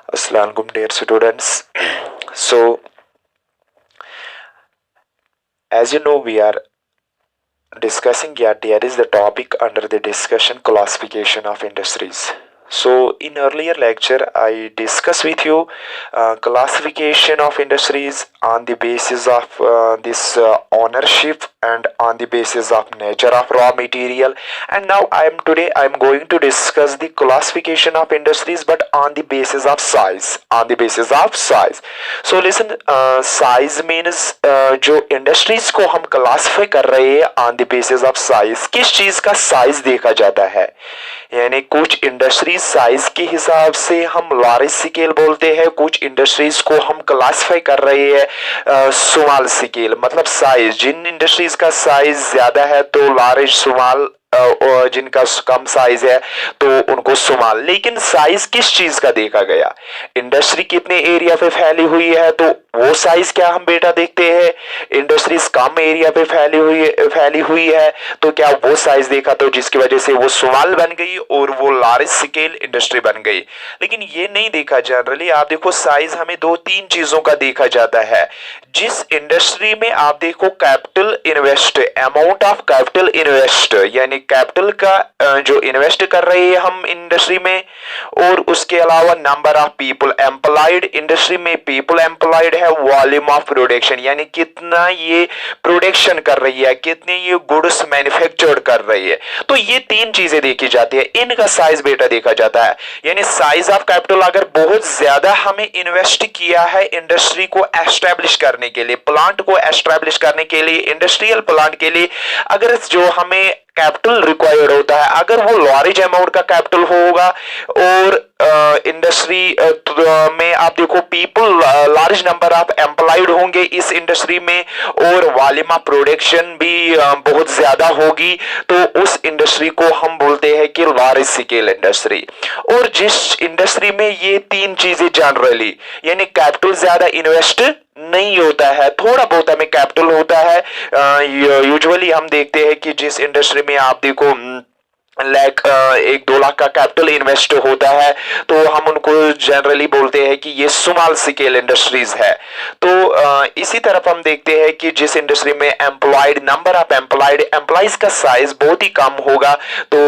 Assalamualaikum dear students. So as you know we are discussing yet here is the topic under the discussion classification of industries. So in earlier lecture I discussed with you classification of industries on the basis of this ownership and on the basis of nature of raw material, and now I am going to discuss the classification of industries but on the basis of size. So listen, size means जो industries को हम classify कर रहे हैं on the basis of size, किस चीज का size देखा जाता है, यानी कुछ इंडस्ट्रीज साइज के हिसाब से हम लार्ज स्केल बोलते हैं, कुछ इंडस्ट्रीज को हम क्लासिफाई कर रहे हैं स्मॉल स्केल, मतलब साइज, जिन इंडस्ट्रीज का साइज ज्यादा है तो लार्ज, स्मॉल, जिनका कम साइज है तो उनको स्मॉल। लेकिन साइज किस चीज का देखा गया, इंडस्ट्री कितने एरिया पे फैली हुई है तो वो साइज क्या हम बेटा देखते हैं, इंडस्ट्रीज कम एरिया पे फैली हुई है तो क्या वो साइज देखा, तो जिसकी वजह से वो स्मॉल बन गई और वो लार्ज स्केल इंडस्ट्री बन गई। लेकिन ये नहीं देखा जनरली, आप देखो साइज हमें दो तीन चीजों का देखा जाता है। जिस इंडस्ट्री में आप देखो capital invest, amount of capital invest, यानी कैपिटल का जो इन्वेस्ट कर रहे हैं हम इंडस्ट्री में, और उसके अलावा number of people employed, industry में पीपल एम्प्लॉयड है, वॉल्यूम ऑफ प्रोडक्शन यानी कितना ये प्रोडक्शन कर रही है, कितने ये गुड्स मैन्युफैक्चर्ड कर रही है, तो ये तीन चीजें देखी जाती है, इनका साइज बेटा देखा जाता है। यानी साइज ऑफ कैपिटल अगर बहुत ज्यादा हमें इन्वेस्ट किया है इंडस्ट्री को एस्टेब्लिश करने के लिए, प्लांट को एस्टेब्लिश करने के लिए, इंडस्ट्रियल प्लांट के लिए, अगर जो हमें कैपिटल रिक्वायर्ड होता है अगर वो लार्ज अमाउंट का कैपिटल होगा और इंडस्ट्री में आप देखो people, large number of employed होंगे इस इंडस्ट्री में और वॉल्यूम ऑफ प्रोडक्शन भी बहुत ज्यादा होगी, तो उस इंडस्ट्री को हम बोलते हैं कि लार्ज स्केल इंडस्ट्री। और जिस इंडस्ट्री में ये तीन चीजें जनरली, यानी कैपिटल ज्यादा इन्वेस्ट नहीं होता है, थोड़ा बहुत हमें कैपिटल होता है, यूजुअली हम देखते हैं कि जिस इंडस्ट्री में आप देखो लाइक 1-2 लाख का कैपिटल इन्वेस्ट होता है तो हम उनको जनरली बोलते हैं कि ये स्मॉल स्केल इंडस्ट्रीज है। तो इसी तरफ हम देखते हैं कि जिस इंडस्ट्री में एम्प्लॉयड, नंबर ऑफ एम्प्लॉयज का साइज बहुत ही कम होगा तो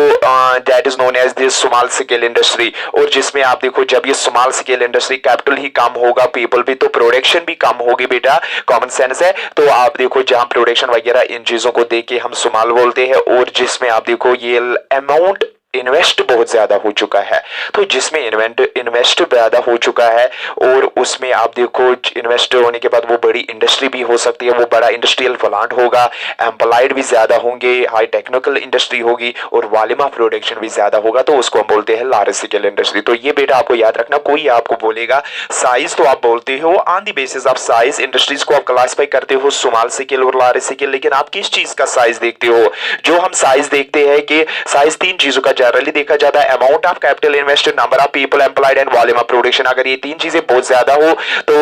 that is known as this small scale industry. और जिसमें आप देखो जब ये स्मॉल स्केल इंडस्ट्री, कैपिटल ही कम होगा, पीपल भी, तो प्रोडक्शन भी कम होगी बेटा, कॉमन सेंस है। तो आप देखो जहां प्रोडक्शन वगैरह इन चीजों को देख के हम स्मॉल बोलते हैं, और जिसमें आप देखो ये अमाउंट इन्वेस्ट बहुत ज्यादा हो चुका है, तो जिसमें इन्वेस्ट ज्यादा हो चुका है और उसमें आप देखो इन्वेस्ट होने के बाद वो बड़ी इंडस्ट्री भी हो सकती है, वो बड़ा इंडस्ट्रियल प्लांट होगा, एम्प्लॉयड भी ज्यादा होंगे, हाई टेक्निकल इंडस्ट्री होगी और वॉल्यूम ऑफ प्रोडक्शन भी ज्यादा होगा, तो उसको हम बोलते हैं लार्ज स्केल इंडस्ट्री। तो ये बेटा आपको याद रखना, कोई आपको बोलेगा साइज तो आप बोलते हो on the basis of size, industries को आप क्लासिफाई करते हो स्मॉल स्केल और लार्ज स्केल, लेकिन आप किस चीज का साइज देखते हो, जो हम साइज देखते हैं कि साइज तीन चीजों का जनरली देखा जाता है, amount of capital invested, number of people employed and volume of production. अगर ये तीन चीजें बहुत ज्यादा हो तो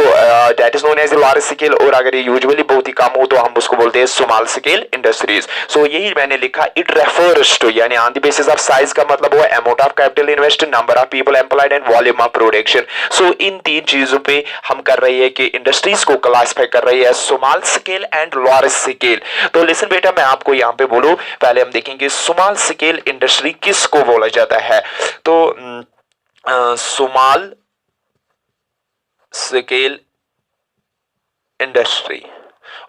that is known as large scale, और अगर ये यूजुअली बहुत ही कम हो तो हम उसको बोलते हैं स्मॉल स्केल इंडस्ट्रीज। सो यही मैंने लिखा, इट रेफर्स टू, यानी on the basis of size का मतलब हुआ amount of capital invested, number of people employed and volume of production. So इन तीन चीजों पे हम कर रहे हैं कि इंडस्ट्रीज को क्लासिफाई कर रही है small scale and large scale. तो लिसन बेटा, मैं आपको यहां पे बोलूं, पहले हम देखेंगे स्मॉल स्केल इंडस्ट्री किसको बोला जाता है। तो स्मॉल स्केल इंडस्ट्री,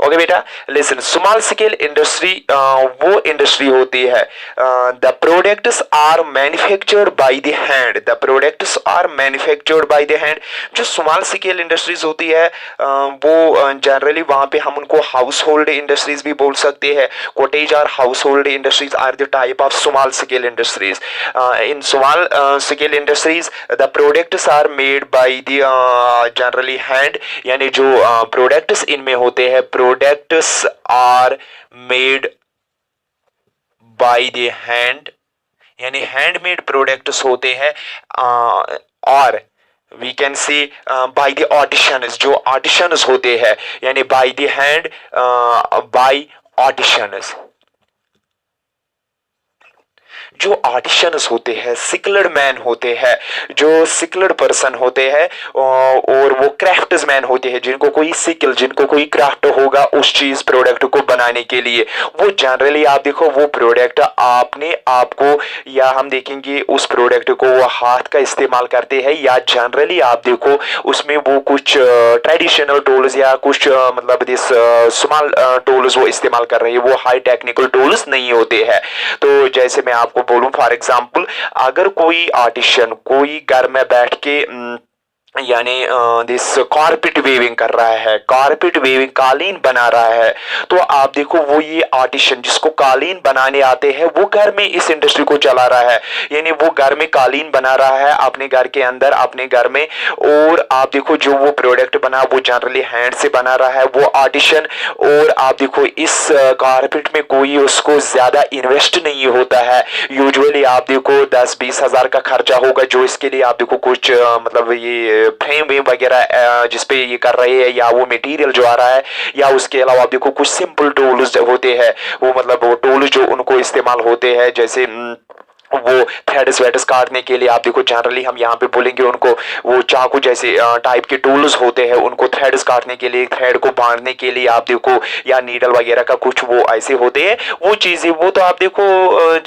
ओके बेटा, लिसन, स्मॉल स्केल इंडस्ट्री वो इंडस्ट्री होती है the products are manufactured by the hand, the products are manufactured by the hand. जो स्मॉल स्केल इंडस्ट्रीज होती है वो जनरली वहां पे हम उनको हाउस होल्ड इंडस्ट्रीज भी बोल सकते हैं, कॉटेज और household industries are the type of small scale industries. In small scale industries the products are made by the generally hand, यानी जो प्रोडक्ट्स इनमें होते हैं, products are made by the hand, यानी हैंडमेड प्रोडक्ट्स होते हैं, और we can see by the artisans, जो आर्टिसंस होते हैं, यानी by the hand, by artisans. जो आर्टिशंस होते हैं, स्किल्ड मैन होते हैं, जो स्किल्ड पर्सन होते हैं और वो क्राफ्ट्समैन होते हैं, जिनको कोई स्किल, जिनको कोई क्राफ्ट होगा उस चीज प्रोडक्ट को बनाने के लिए, वो जनरली आप देखो वो प्रोडक्ट आपने आपको, या हम देखेंगे उस प्रोडक्ट को वो हाथ का इस्तेमाल करते हैं, या जनरली आप देखो उसमें वो कुछ ट्रेडिशनल टूल्स या कुछ मतलब दिस स्मॉल टूल्स वो इस्तेमाल कर रहे हैं, वो हाई टेक्निकल टूल्स नहीं होते हैं। तो जैसे मैं आपको बोलूं फॉर एग्जांपल, अगर कोई आर्टिशियन कोई घर में बैठ के यानी दिस कारपेट वेविंग कर रहा है, कारपेट वेविंग कालीन बना रहा है, तो आप देखो वो ये आर्टिशियन जिसको कालीन बनाने आते हैं वो घर में इस इंडस्ट्री को चला रहा है, यानी वो घर में कालीन बना रहा है अपने घर के अंदर, अपने घर में। और आप देखो जो वो प्रोडक्ट बना वो जनरली हैंड से बना रहा है वो आर्टिशियन। और आप देखो इस कारपेट में कोई उसको ज्यादा इन्वेस्ट नहीं होता है, यूजुअली आप देखो 10-20 हजार का खर्चा होगा, जो इसके लिए आप देखो कुछ मतलब ये फ्रेम वेम वगैरह जिसपे ये कर रहे हैं, या वो मटेरियल जो आ रहा है, या उसके अलावा आप देखो कुछ सिंपल टूल्स होते हैं, वो मतलब वो टूल्स जो उनको इस्तेमाल होते हैं, जैसे वो थ्रेड्स वेड्स काटने के लिए आप देखो जनरली हम यहाँ पे बोलेंगे उनको वो चाकू जैसे टाइप के टूल्स होते हैं, उनको थ्रेड्स काटने के लिए, थ्रेड को बांधने के लिए आप देखो, या नीडल वगैरह का कुछ वो ऐसे होते हैं वो चीजें, वो तो आप देखो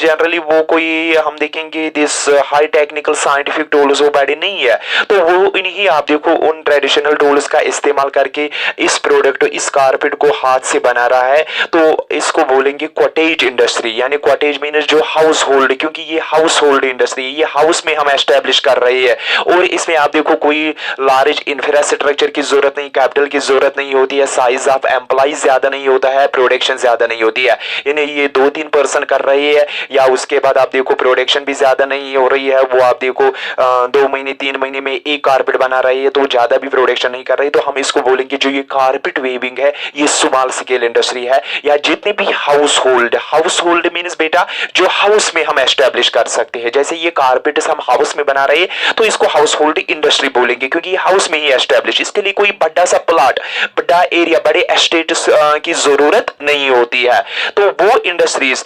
जनरली वो कोई हम देखेंगे this high technical scientific tools वो बड़े नहीं है, तो वो इन्हीं आप देखो उन ट्रेडिशनल टूल्स का इस्तेमाल करके इस प्रोडक्ट इस कारपेट को हाथ से बना रहा है। तो इसको बोलेंगे कॉटेज इंडस्ट्री, यानी कॉटेज मीन्स जो हाउस होल्ड, क्योंकि ये हाउस होल्ड इंडस्ट्री, ये हाउस में हम एस्टेब्लिश कर रहे हैं, और इसमें आप देखो कोई लार्ज इंफ्रास्ट्रक्चर की जरूरत नहीं, कैपिटल की जरूरत नहीं होती है, साइज ऑफ एम्प्लॉइज ज्यादा नहीं होता है, प्रोडक्शन ज्यादा नहीं होती है, यानी ये 2-3 पर्सन कर रहे हैं, या उसके बाद आप देखो प्रोडक्शन भी ज्यादा नहीं हो रही है, वो आप देखो 2 महीने 3 महीने में एक कारपेट बना रही है, तो ज्यादा भी प्रोडक्शन नहीं कर रही, तो हम इसको बोलेंगे जो ये कारपेट वेविंग है ये स्मॉल स्केल इंडस्ट्री है, या जितने भी हाउस होल्ड मीन्स बेटा जो हाउस में हम एस्टेब्लिश कर सकते हैं, जैसे ये कारपेट्स हम हाउस में बना रहे हैं तो इसको हाउस होल्ड इंडस्ट्री बोलेंगे, क्योंकि ये हाउस में ही एस्टेब्लिश, इसके लिए कोई बड़ा सा प्लॉट, बड़ा एरिया, बड़े एस्टेट्स की जरूरत नहीं होती है। तो वो industries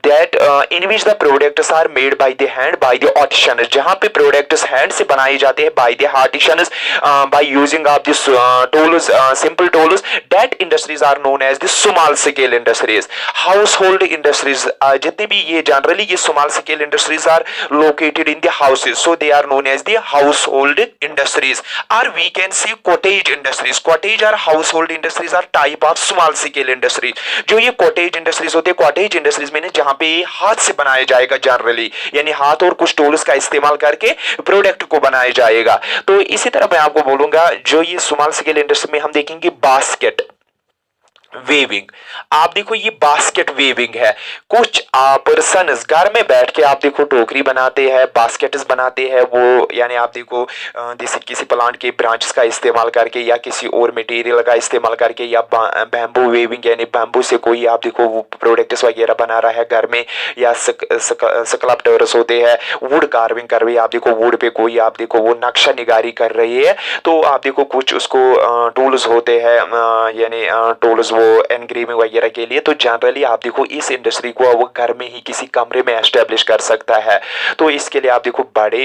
that in which the products are made by the hand by the artisans, जहां पे प्रोडक्ट्स हैंड से बनाए जाते हैं by the artisans by using of this tools, simple tools, that industries are known as the small scale industries. Household industries जितने भी ये generally ये small scale industries are located in the houses, so they are known as the household industries, or we can say cottage industries. Cottage or household industries are type of small scale industry. जो ये cottage industries होते हैं, cottage industries में जहाँ पे हाथ से बनाया जाएगा जनरली, यानी हाथ और कुछ टूल्स का इस्तेमाल करके प्रोडक्ट को बनाया जाएगा। तो इसी तरह मैं आपको बोलूंगा जो ये स्मॉल स्केल इंडस्ट्री में हम देखेंगे बास्केट वेविंग, आप देखो ये बास्केट वेविंग है, कुछ पर्सन घर में बैठ के आप देखो टोकरी बनाते हैं, बास्केट्स बनाते हैं, वो यानी आप देखो जैसे किसी प्लांट के ब्रांचेस का इस्तेमाल करके या किसी और मटेरियल का इस्तेमाल करके, या बैम्बू वेविंग यानी बैम्बू से कोई आप देखो वो प्रोडक्ट्स वगैरह बना रहा है घर में, या स्कल्पटर्स होते हैं वुड कार्विंग कर रही है, आप देखो वुड पे कोई आप देखो वो नक्शा निगारी कर रही है, तो आप देखो कुछ उसको टूल्स होते हैं, यानी टूल्स एनग्रेविंग वगैरह के लिए, तो जनरली आप देखो इस इंडस्ट्री को वो घर में ही किसी कमरे में एस्टेब्लिश कर सकता है। तो इसके लिए आप देखो बड़े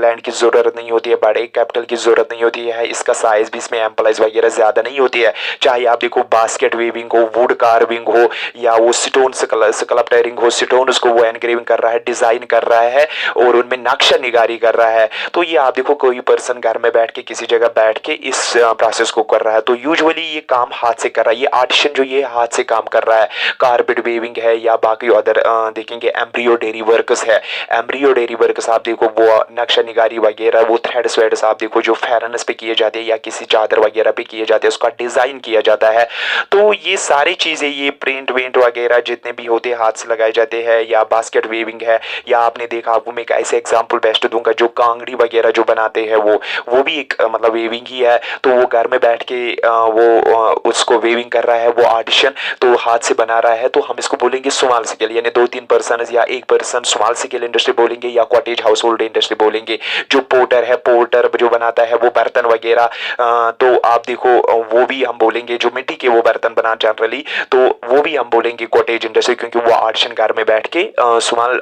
लैंड की जरूरत नहीं होती है, बड़े कैपिटल की जरूरत नहीं होती है, इसका साइज भी इसमें एम्प्लॉइज वगैरह ज्यादा नहीं होती है, चाहे आप देखो बास्केट वेविंग हो, वुड कार्विंग हो, या वो स्टोन स्कल्पचरिंग हो, स्टोन उसको वो एनग्रेविंग कर रहा है, डिजाइन कर रहा है और उनमें नक्शा निगारी कर रहा है, तो ये आप देखो कोई पर्सन घर में बैठ के किसी जगह बैठ के इस प्रोसेस को कर रहा है, तो यूजुअली ये काम हाथ से कर रहा है, ये आर्टिशियन जो ये हाथ से काम कर रहा है, कारपेट वेविंग है या बाकी अदर देखेंगे एम्ब्रियोडरी वर्क्स है, एम्ब्रियोडरी वर्क्स आप देखो वो नक्शा निगारी वगैरह, वो थ्रेड्स वेड्स आप देखो जो फैरनस पे किए जाते हैं या किसी चादर वगैरह पे किए जाते हैं, उसका डिजाइन किया जाता है, तो ये सारी चीजें ये प्रिंट वेंट वगैरह जितने भी होते हैं हाथ से लगाए जाते हैं, या बास्केट वेविंग है, या आपने देखा आपको मैं एक ऐसे एग्जाम्पल बेस्ट दूंगा जो कांगड़ी वगैरह जो बनाते हैं वो भी एक मतलब वेविंग ही है, तो वो घर में बैठ के वो उसको वेविंग कर रहा है वो आर्टिशन तो हाथ से बना रहा है, तो हम इसको बोलेंगे स्मॉल स्केल, यानी 2-3 पर्सन या एक पर्सन स्मॉल स्केल इंडस्ट्री बोलेंगे, या कॉटेज हाउस होल्ड इंडस्ट्री बोलेंगे। जो पोर्टर है, पोर्टर जो बनाता है वो बर्तन वगैरह, तो आप देखो वो भी हम बोलेंगे, जो मिट्टी के वो बर्तन बना जनरली, तो वो भी हम बोलेंगे कॉटेज इंडस्ट्री, क्योंकि वो आर्टिशन घर में बैठ के स्मॉल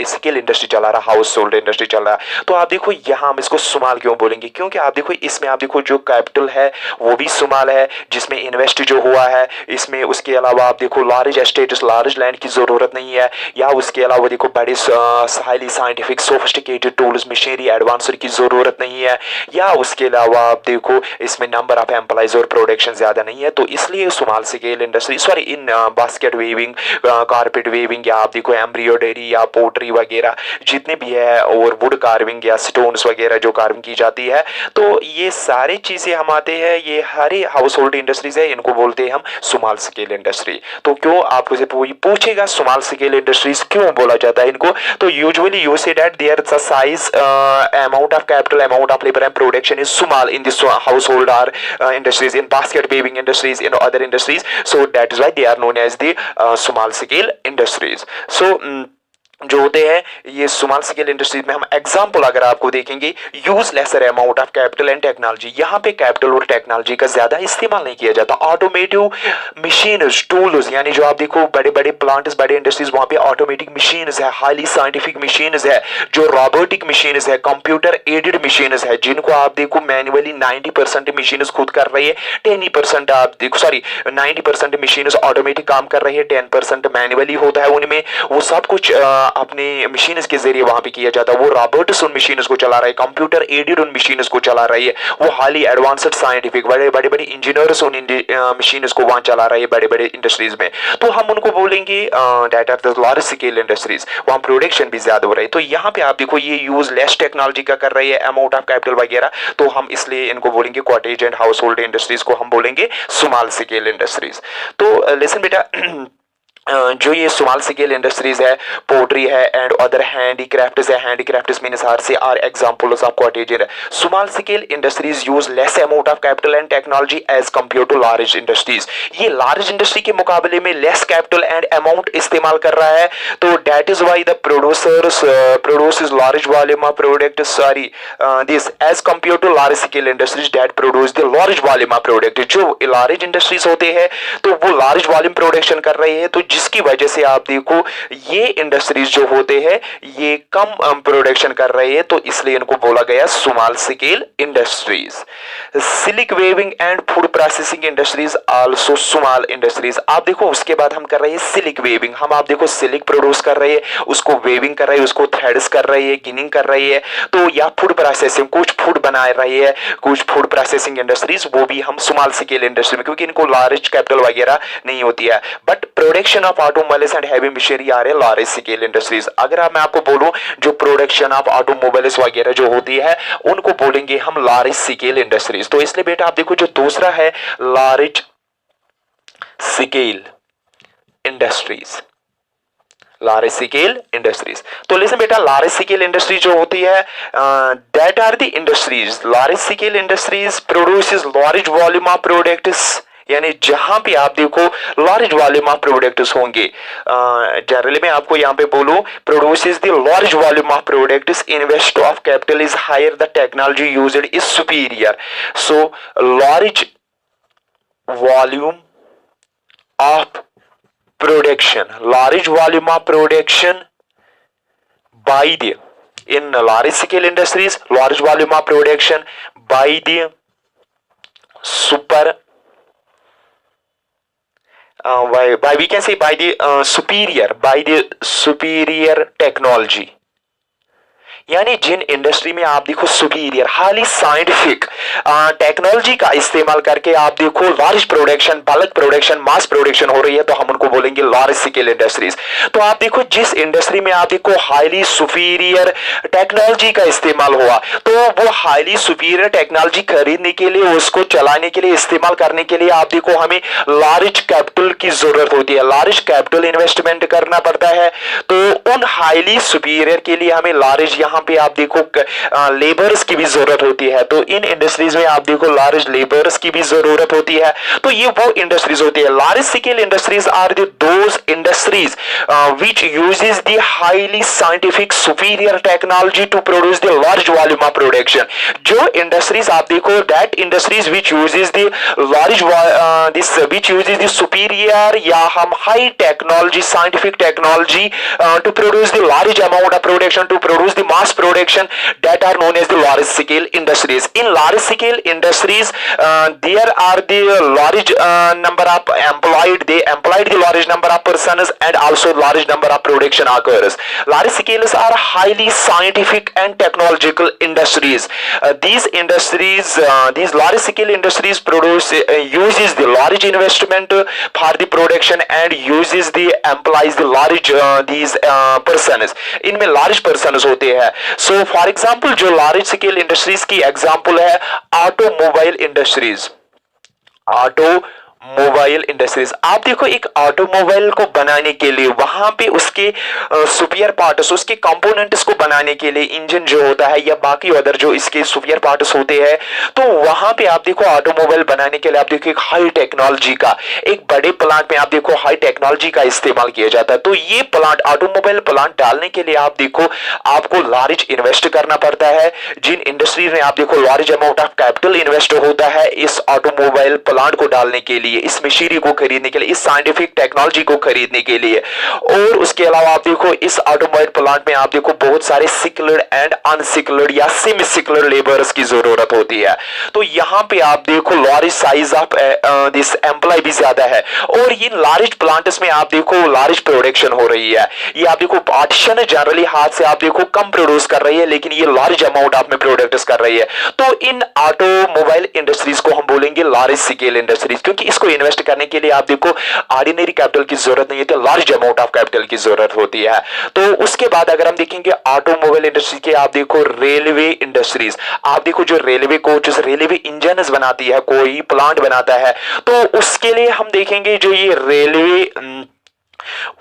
स्केल इंडस्ट्री चला रहा, हाउस होल्ड इंडस्ट्री चल रहा। तो आप देखो यहाँ हम इसको स्मॉल क्यों बोलेंगे, क्योंकि आप देखो इसमें आप देखो जो कैपिटल है वो भी स्मॉल है जिसमें इन्वेस्ट जो हुआ है इसमें। उसके अलावा आप देखो लार्ज एस्टेट्स, लार्ज लैंड की जरूरत नहीं है, या उसके अलावा देखो बड़े highly scientific sophisticated tools, machinery advancer की जरूरत नहीं है, या उसके अलावा आप देखो इसमें नंबर ऑफ एम्प्लॉइज और प्रोडक्शन ज्यादा नहीं है। तो इसलिए स्मॉल स्केल इंडस्ट्री, सॉरी इन बास्केट वीविंग, कारपेट वीविंग, या आप देखो एम्ब्रॉयडरी या पोट्री वगैरह जितने भी है, और वुड कार्विंग या स्टोन्स वगैरह जो कार्विंग की जाती है, तो ये सारी चीजें हम आते हैं, ये हरे हाउस होल्ड इंडस्ट्रीज है, इनको बोलते हैं हम स्मॉल स्केल इंडस्ट्री। तो क्यों आपको से पूछेगा स्मॉल स्केल इंडस्ट्रीज क्यों बोला जाता है इनको, तो usually you say that their size, amount of capital, amount of labor and production is small in this household or industries, in basket weaving industries, in other industries, so that is why they are known as the small scale industries. So जो होते हैं ये small scale industries में, हम example अगर आपको देखेंगे, use lesser amount of capital and technology, यहाँ पे कैपिटल और टेक्नोलॉजी का ज्यादा इस्तेमाल नहीं किया जाता। ऑटोमेटिव मशीन्स, टूल्स, यानी जो आप देखो बड़े बड़े प्लांट्स, बड़े इंडस्ट्रीज, वहां पे ऑटोमेटिक मशीन्स है, हाईली साइंटिफिक मशीन्स है, जो रोबोटिक मशीन्स है, कंप्यूटर एडेड मशीन्स है, जिनको आप देखो मैनुअली 90% मशीन्स खुद कर रही है, 10% आप देखो, सॉरी 90% मशीन्स ऑटोमेटिक काम कर रही है, 10% मैनुअली होता है उनमें। वो सब कुछ अपने मशीन के जरिए वहां पे किया जाता है। वो रॉबोट्स उन मशीन को चला रहा है, कंप्यूटर एडेड उन मशीन को चला रही है, वो हाईली एडवांस्ड साइंटिफिक बड़े बड़े इंजीनियर्स उन मशीन को वहां चला रही है बड़े बड़े इंडस्ट्रीज में। तो हम उनको बोलेंगे that are the large scale industries, वहां प्रोडक्शन भी ज्यादा हो रही है। तो यहाँ पे आप देखो ये यूज लेस टेक्नोलॉजी का कर रही है, अमाउंट ऑफ कैपिटल वगैरह, तो हम इसलिए इनको बोलेंगे cottage and household industries को हम बोलेंगे स्मॉल स्केल इंडस्ट्रीज। तो लिसन बेटा, जो ये स्मॉल स्केल इंडस्ट्रीज है, पोट्री है एंड अदर हैंडीक्राफ्ट्स है, handicrafts means are these are examples of cottage है। Small scale industries use less amount of capital and technology as compare to large industries. ये large industry के मुकाबले में less capital and amount इस्तेमाल कर रहा है, तो that is why the producers produces large volume of product, sorry this as compare to large scale industries that produce the large volume of product. जो large industries होते हैं तो वो लार्ज वॉल्यूम प्रोडक्शन कर रही है, तो जिसकी वजह से आप देखो ये इंडस्ट्रीज जो होते हैं ये कम प्रोडक्शन कर रहे हैं, तो इसलिए इनको बोला गया small scale industries. Silk weaving and food processing industries also small industries. आप देखो उसके बाद हम कर रहे हैं सिलिक वेविंग, हम आप देखो सिलिक प्रोड्यूस कर रहे हैं, उसको वेविंग कर रहे हैं, उसको थ्रेड्स कर रहे हैं, गिनिंग कर रही है, तो या फूड प्रोसेसिंग, कुछ फूड बना रही है, कुछ फूड प्रोसेसिंग इंडस्ट्रीज, वो भी हम स्मॉल स्केल इंडस्ट्री में, क्योंकि इनको लार्ज कैपिटल वगैरह नहीं होती है। But production of automobiles and heavy machinery आ रहे हैं लार्ज स्केल इंडस्ट्रीज। अगर मैं आपको बोलूं जो प्रोडक्शन ऑफ ऑटोमोबाइल्स वगैरह जो होती है उनको बोलेंगे हम लार्ज स्केल इंडस्ट्रीज। तो इसलिए बेटा आप देखो जो दूसरा है large scale industries, large scale industries. तो लिसन बेटा, लार्ज स्केल इंडस्ट्री जो होती है that are the industries, large scale industries produces large volume of products, यानी जहां पे आप देखो लार्ज वॉल्यूम ऑफ प्रोडक्ट्स होंगे, जनरली मैं आपको यहां पे बोलूं produces the large volume of products, invest of capital is higher, the technology used is superior. So large volume of production, large volume of production by the, in large scale industries, large volume of production by the super by we can say by the superior technology, यानी जिन industry में आप देखो superior highly scientific technology का इस्तेमाल करके आप देखो large production, bulk production, mass production हो रही है, तो हम उनको बोलेंगे लार्ज स्केल इंडस्ट्रीज। तो आप देखो जिस इंडस्ट्री में आप देखो हाईली सुपीरियर टेक्नोलॉजी का इस्तेमाल हुआ, तो वो हाईली सुपीरियर टेक्नोलॉजी खरीदने के लिए, उसको चलाने के लिए, इस्तेमाल करने के लिए आप देखो हमें लार्ज कैपिटल की जरूरत होती है, लार्ज कैपिटल इन्वेस्टमेंट करना पड़ता है। तो उन हाईली सुपीरियर के लिए हमें लार्ज यहाँ पे आप देखो लेबर्स की भी जरूरत होती है। तो इन इंडस्ट्रीज में आप देखो लार्ज लेबर्स की भी जरूरत होती है। तो ये वो इंडस्ट्रीज होती है। Large scale industries are the those industries which uses the highly scientific superior technology to produce the large volume of production। जो इंडस्ट्रीज आप देखो that industries which uses the large which uses the superior या हम high technology scientific technology to produce the large amount of production, to produce the mass production, that are known as the large scale industries। In large scale industries there are the large number of employed, they employed the large number of persons and also large number of production occurs। Large scales are highly scientific and technological industries। These industries these large scale industries produce uses the large investment for the production and uses the employs the large these persons। इनमें large persons होते हैं। So for example जो large scale industries की example है automobile industries. Automobile industries आप देखो एक automobile को बनाने के लिए वहां पे उसके सुपियर पार्ट्स, उसके कंपोनेंट्स को बनाने के लिए इंजन जो होता है या बाकी अदर जो इसके सुपियर पार्ट्स होते हैं, तो वहां पे आप देखो ऑटोमोबाइल बनाने के लिए आप देखो एक हाई टेक्नोलॉजी का, एक बड़े प्लांट में आप देखो हाई टेक्नोलॉजी का इस्तेमाल किया जाता है। तो ये प्लांट ऑटोमोबाइल प्लांट डालने के लिए आप देखो आपको लार्ज इन्वेस्ट करना पड़ता है। जिन इंडस्ट्रीज में आप देखो large amount of capital invest होता है इस ऑटोमोबाइल प्लांट को डालने के लिए, इस मशीनरी को खरीदने के लिए, इस साइंटिफिक टेक्नोलॉजी को खरीदने के लिए। और उसके अलावा आप देखो इस ऑटोमोबाइल प्लांट में आप देखो बहुत सारे स्किल्ड एंड अनस्किल्ड या सेमी स्किल्ड लेबर्स की जरूरत होती है। तो यहाँ पे आप देखो large size of this employ भी ज्यादा है और ये लार्ज प्लांट्स में आप देखो लार्ज प्रोडक्शन हो रही है। ये आप देखो पार्टीशन जनरली हाथ से आप देखो कम प्रोड्यूस कर रही है लेकिन ये लार्ज अमाउंट ऑफ में प्रोडक्ट्स कर रही है। तो इन ऑटोमोबाइल इंडस्ट्रीज को हम बोलेंगे लार्ज स्केल इंडस्ट्रीज, क्योंकि इसको इन्वेस्ट करने के लिए आप देखो ऑर्डिनरी कैपिटल की जरूरत नहीं है, लार्ज अमाउंट ऑफ कैपिटल की जरूरत होती है। तो उसके बाद अगर हम देखेंगे ऑटोमोबाइल इंडस्ट्री के आप देखो रेलवे इंडस्ट्रीज, आप देखो जो रेलवे कोचेस, रेलवे इंजन बनाती है, कोई प्लांट बनाता है, तो उसके लिए हम देखेंगे जो ये रेलवे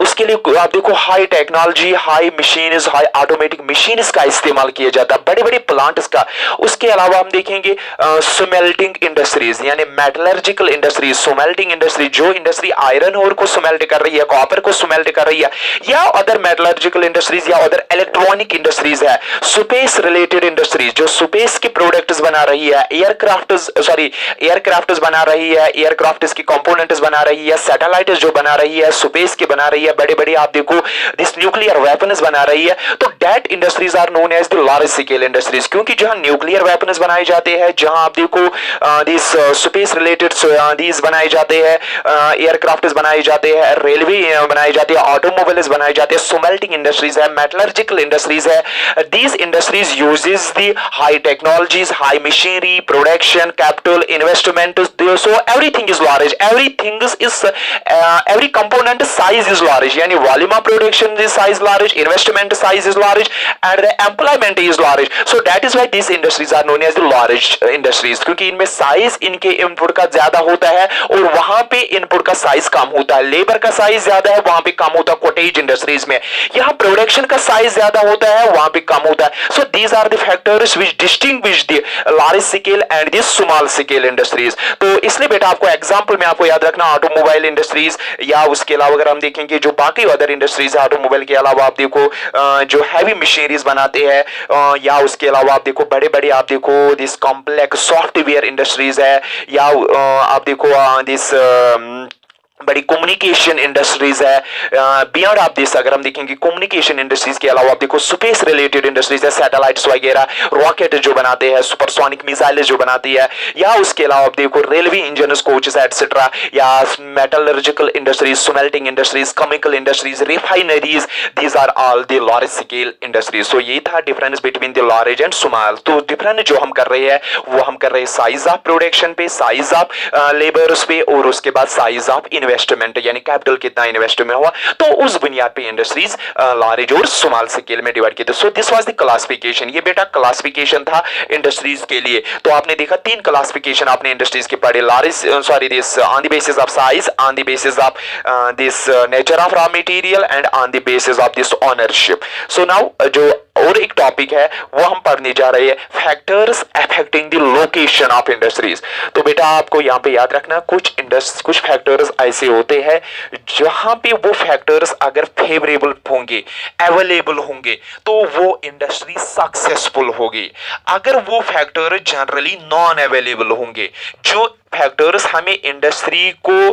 उसके लिए आप देखो high technology, high machine, high automatic machine का इस्तेमाल किया जाता है, बड़े बड़े प्लांट्स का। उसके अलावा हम देखेंगे स्मेल्टिंग इंडस्ट्रीज यानी मेटलर्जिकल इंडस्ट्रीज, स्मेल्टिंग इंडस्ट्री जो इंडस्ट्री आयरन ओर को स्मेल्ट कर रही है, कॉपर को स्मेल्ट कर रही है, या अदर मेटलर्जिकल इंडस्ट्रीज या अदर इलेक्ट्रॉनिक इंडस्ट्रीज है। स्पेस रिलेटेड इंडस्ट्रीज जो स्पेस के प्रोडक्ट्स बना रही है, एयरक्राफ्ट बना रही है, एयरक्राफ्ट की कंपोनेंट्स बना रही है, सैटेलाइट जो बना रही है, स्पेस के बना रही है, बड़े बड़े आप देखो दिस न्यूक्लियर वेपन्स बना रही है। तो that industries are known as the large scale industries, क्योंकि जहां न्यूक्लियर वेपन्स बनाए जाते हैं, जहां आप देखो दिस स्पेस रिलेटेड दीज बनाए जाते हैं, एयरक्राफ्ट बनाए जाते हैं, रेलवे बनाए जाते हैं, ऑटोमोबाइल्स बनाए जाते हैं, स्मेल्टिंग इंडस्ट्रीज है, मेटलर्जिकल इंडस्ट्रीज है। These industries uses the high technologies, high machinery, production, capital, investment, so everything is large, every component size is large, यानी volume of production is size large, investment size is large and the employment is large, so that is why these industries are known as the large industries, क्योंकि इनमें size इनके input का ज्यादा होता है और वहां पे इनपुट का साइज कम होता है, लेबर का साइज ज्यादा है वहां पे कम होता है। कॉटेज इंडस्ट्रीज में यहाँ प्रोडक्शन का साइज ज्यादा होता है, वहां पे कम होता है। So these are the factors which distinguish the large scale and the small scale industries. तो इसलिए बेटा आपको एग्जांपल में आपको याद रखना ऑटोमोबाइल इंडस्ट्रीज, या उसके अलावा अगर हम देखेंगे जो बाकी अदर इंडस्ट्रीज है ऑटोमोबाइल के अलावा आप देखो जो हैवी मशीनरीज बनाते हैं, या उसके अलावा आप देखो बड़े बड़े आप देखो दिस कॉम्प्लेक्स सॉफ्टवेयर इंडस्ट्रीज है, या आप देखो दिस बड़ी कम्युनिकेशन इंडस्ट्रीज है। बियॉन्ड आप दिस अगर हम देखेंगे कम्युनिकेशन इंडस्ट्रीज के अलावा आप देखो स्पेस रिलेटेड इंडस्ट्रीज है, सैटेलाइट्स वगैरह, रॉकेट जो बनाते हैं, सुपरसोनिक मिसाइल जो बनाती है, या उसके अलावा आप देखो रेलवे इंजन, कोचेस एटसेट्रा, या metallurgical industries, smelting industries, chemical industries, refineries, these are all the large scale industries. So ये था difference between the large and small. तो डिफरेंस जो हम कर रहे हैं वो हम कर रहे हैं साइज ऑफ प्रोडक्शन पे, साइज ऑफ लेबर्स पे, और उसके बाद साइज ऑफ इन्वेस्टमेंट इन्वेस्टमेंट यानी कैपिटल कितना इन्वेस्टमेंट हुआ, तो उस बुनियाद पे इंडस्ट्रीज लार्ज और स्मॉल स्केल में डिवाइड किए थे। So this was the classification, ये बेटा क्लासिफिकेशन था इंडस्ट्रीज के लिए। तो आपने देखा 3 क्लासिफिकेशन आपने इंडस्ट्रीज के पढ़े, this on the basis of size, on the basis of this nature of raw material and on the basis of this ownership. So now जो और एक टॉपिक है वो हम पढ़ने जा रहे हैं, factors affecting the location of industries. तो बेटा आपको यहाँ पे याद रखना कुछ फैक्टर्स ऐसे होते हैं जहां पे वो फैक्टर्स अगर फेवरेबल होंगे, अवेलेबल होंगे, तो वो इंडस्ट्री सक्सेसफुल होगी। अगर वो फैक्टर जनरली नॉन अवेलेबल होंगे, जो फैक्टर्स हमें इंडस्ट्री को